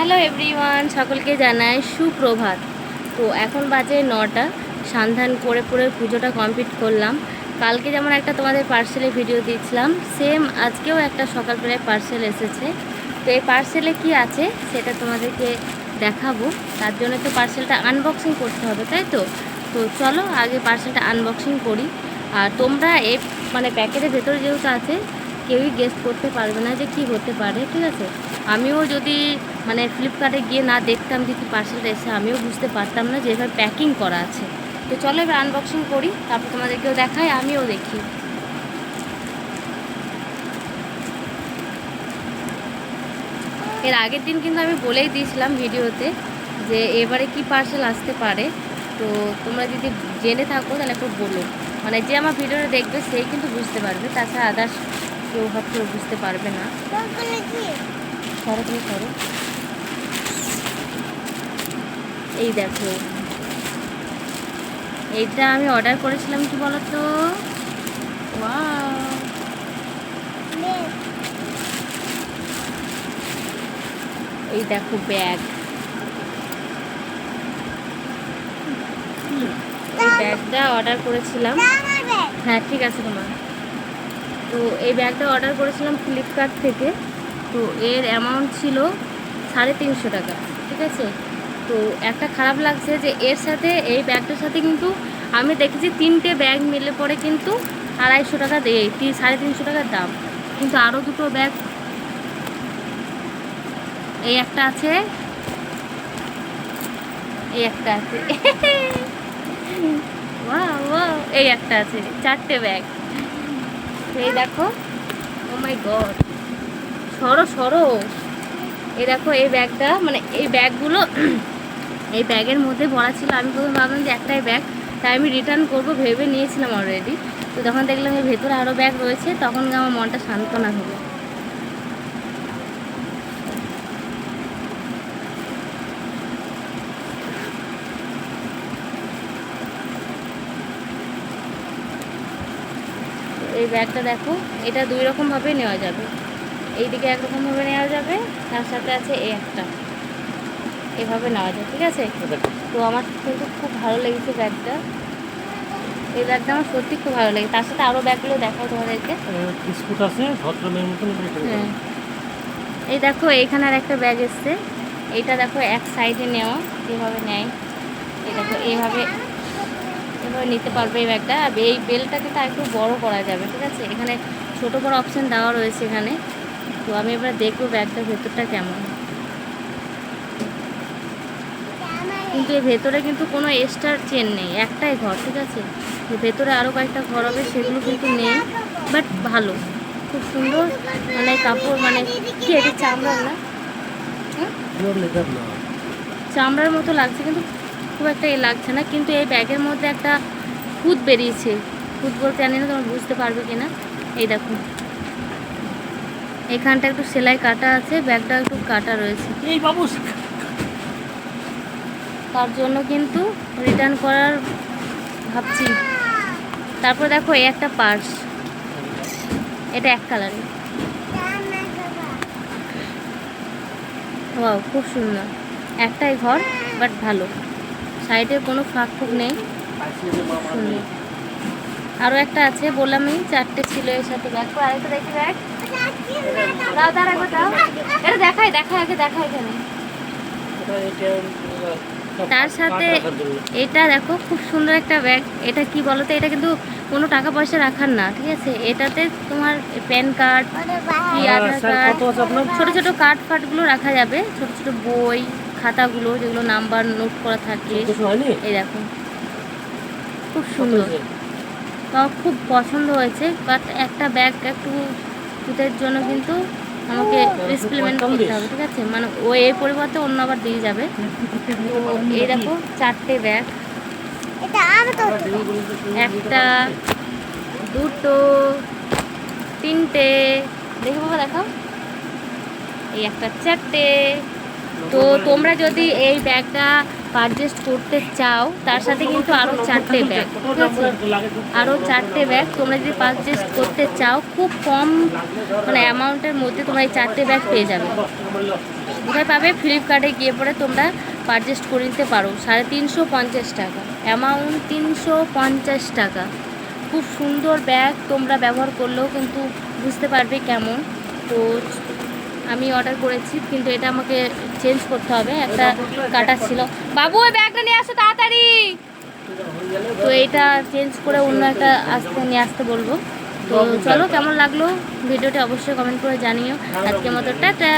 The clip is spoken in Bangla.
হ্যালো এভরিওয়ান, সকলকে জানাই সুপ্রভাত। তো এখন বাজে 9টা। সান্ধান করে পরে পুজোটা কমপ্লিট করলাম। কালকে যেমন একটা তোমাদের পার্সেলে ভিডিও দিয়েছিলাম, সেম আজকেও একটা সকালবেলায় পার্সেল এসেছে। তো এই পার্সেলে কি আছে সেটা তোমাদেরকে দেখাবো। তার জন্য তো পার্সেলটা আনবক্সিং করতে হবে, তাই তো। তো চলো আগে পার্সেলটা আনবক্সিং করি। আর তোমরা এই প্যাকেটের ভেতরে যেহেতু আছে, কেউই গেস করতে পারবে না যে কি হতে পারে, ঠিক আছে। আমিও যদি ফ্লিপকার্টে গিয়ে না দেখতাম যে কি পার্সেলটা এসে, আমিও বুঝতে পারতাম না যে এভাবে প্যাকিং করা আছে। তো চলো এবার আনবক্সিং করি, তারপর তোমাদেরকেও দেখাই, আমিও দেখি। এর আগের দিন কিন্তু আমি বলেই দিয়েছিলাম ভিডিওতে যে এবারে কি পার্সেল আসতে পারে। তো তোমরা যদি জেনে থাকো তাহলে একটু বলো, যে আমার ভিডিওটা দেখবে সেই কিন্তু বুঝতে পারবে, তাছাড়া আদার্স কেউ হয়তো বুঝতে পারবে না। করো এই দেখো, এইটা আমি অর্ডার করেছিলাম কি বলতো, ওয়াও, এই দেখো ব্যাগ। এই ব্যাগটা অর্ডার করেছিলাম, হ্যাঁ ঠিক আছে তোমার। তো এই ব্যাগটা অর্ডার করেছিলাম ফ্লিপকার্ট থেকে। তো এর অ্যামাউন্ট ছিল 350 টাকা, ঠিক আছে। তো একটা খারাপ লাগছে যে এর সাথে, এই ব্যাগটার সাথে কিন্তু আমি দেখেছি 3টে ব্যাগ মিলে পরে কিন্তু 250 টাকা দেয়, 350 টাকার দাম। কিন্তু আরও দুটো ব্যাগ, এই একটা আছে, এই একটা আছে এই একটা আছে, 4টে ব্যাগ। এই দেখো, ও মাই গড, সরো। এই দেখো এই ব্যাগটা, এই ব্যাগগুলো এই ব্যাগের মধ্যে ভরা ছিল। আমি প্রথমে ভাবলাম যে একটাই ব্যাগ, তাই আমি রিটার্ন করবো ভেবে নিয়েছিলাম অলরেডি। তো যখন দেখলাম এর ভেতরে আরও ব্যাগ রয়েছে, তখন আমার মনটা সান্ত্বনা হলো। এই ব্যাগটা দেখো, এটা 2 রকমভাবে নেওয়া যাবে। এইদিকে একরকমভাবে নেওয়া যাবে, তার সাথে আছে এই একটা, এভাবে নেওয়া যায়, ঠিক আছে। তো আমার কিন্তু খুব ভালো লেগেছে ব্যাগটা। এই ব্যাগটা আমার সত্যি খুব ভালো লাগে। তার সাথে আরও ব্যাগগুলো দেখাও তোমাদেরকে। হ্যাঁ, এই দেখো এইখানে আর একটা ব্যাগ এসছে। এইটা দেখো এক সাইডে নেওয়া, যেভাবে নেয়, এই দেখো এভাবে নিতে পারবে এই ব্যাগটা। আর এই বেলটা কিন্তু একটু বড় করা যাবে, ঠিক আছে। এখানে ছোট বড় অপশান দেওয়া রয়েছে এখানে। তো আমি এবার দেখবো ব্যাগটার ভেতরটা কেমন। কিন্তু এর ভেতরে কিন্তু কোনো এক্সট্রা চেন নেই, একটাই ঘর, ঠিক আছে। ভেতরে আরও কয়েকটা ঘর হবে, সেগুলো কিন্তু নেই, বাট ভালো, খুব সুন্দর। কাপড় কি এটা চামড়ার না, চামড়ার মতো লাগছে, কিন্তু খুব একটা লাগছে না। কিন্তু এই ব্যাগের মধ্যে একটা খুদ বেরিয়েছে, খুদ বলতে জানি না তোমরা বুঝতে পারবে কিনা। এই দেখো এখানটা একটু সেলাই কাটা আছে, ব্যাগটা একটু কাটা রয়েছে, এই বাবু, তার জন্য কিন্তু রিটার্ন করার ভাবছি। তারপর দেখো এই একটা পার্স, এটা এক কালারের, ওয়াও খুব সুন্দর। একটাই ঘর, বাট ভালো, সাইডে কোনো ফাঁক ফুক নেই, সুন্দর। আরও একটা আছে, বললাম এই 4টে ছিল এর সাথে ব্যাগ। আরেকটা দেখি ব্যাগ, দাও এটা দেখাই আগে, দেখা এখানে। তার সাথে এটা দেখো, খুব সুন্দর একটা ব্যাগ। এটা কি বলো তো, এটা কিন্তু কোনো টাকা পয়সা রাখার না, ঠিক আছে। এটাতে তোমার প্যান কার্ড, আধার কার্ড, ছোটো ছোটো কার্ড ফার্ডগুলো রাখা যাবে, ছোটো ছোটো বই খাতাগুলো যেগুলো নাম্বার নোট করা থাকে। এই দেখো খুব সুন্দর, তাও খুব পছন্দ হয়েছে। বাট একটা ব্যাগ একটু খুদের জন্য কিন্তু আমাকে রিপ্লেসমেন্ট করতে হবে, ঠিক আছে। ও এর পরিবর্তে অন্য আবার দিয়ে যাবে। তো এই দেখো 4টে ব্যাগ, একটা, দুটো, 3টে, দেখো বাবা দেখাও, এই একটা 4টে। তো তোমরা যদি এই ব্যাগটা পারচেস করতে চাও, তার সাথে কিন্তু আরও 4টে ব্যাগ, ঠিক আছে। আরও 4টে ব্যাগ তোমরা যদি পারচেস করতে চাও, খুব কম অ্যামাউন্টের মধ্যে তোমরা এই 4টে ব্যাগ পেয়ে যাবে। কোথায় পাবে? ফ্লিপকার্টে গিয়ে পরে তোমরা পারচেস্ট করে নিতে পারো। 350 টাকা, অ্যামাউন্ট 350 টাকা। খুব সুন্দর ব্যাগ, তোমরা ব্যবহার করলেও কিন্তু বুঝতে পারবে কেমন। তো আমি অর্ডার করেছি, কিন্তু এটা আমাকে চেঞ্জ করতে হবে, একটা কাটা ছিল। বাবু ওই ব্যাগটা নিয়ে আসো তাড়াতাড়ি। তো এটা চেঞ্জ করে অন্য একটা নিয়ে আসতে বলবো। তো চলো, কেমন লাগলো ভিডিওটা অবশ্যই কমেন্ট করে জানিও। আজকের মতো টাটা।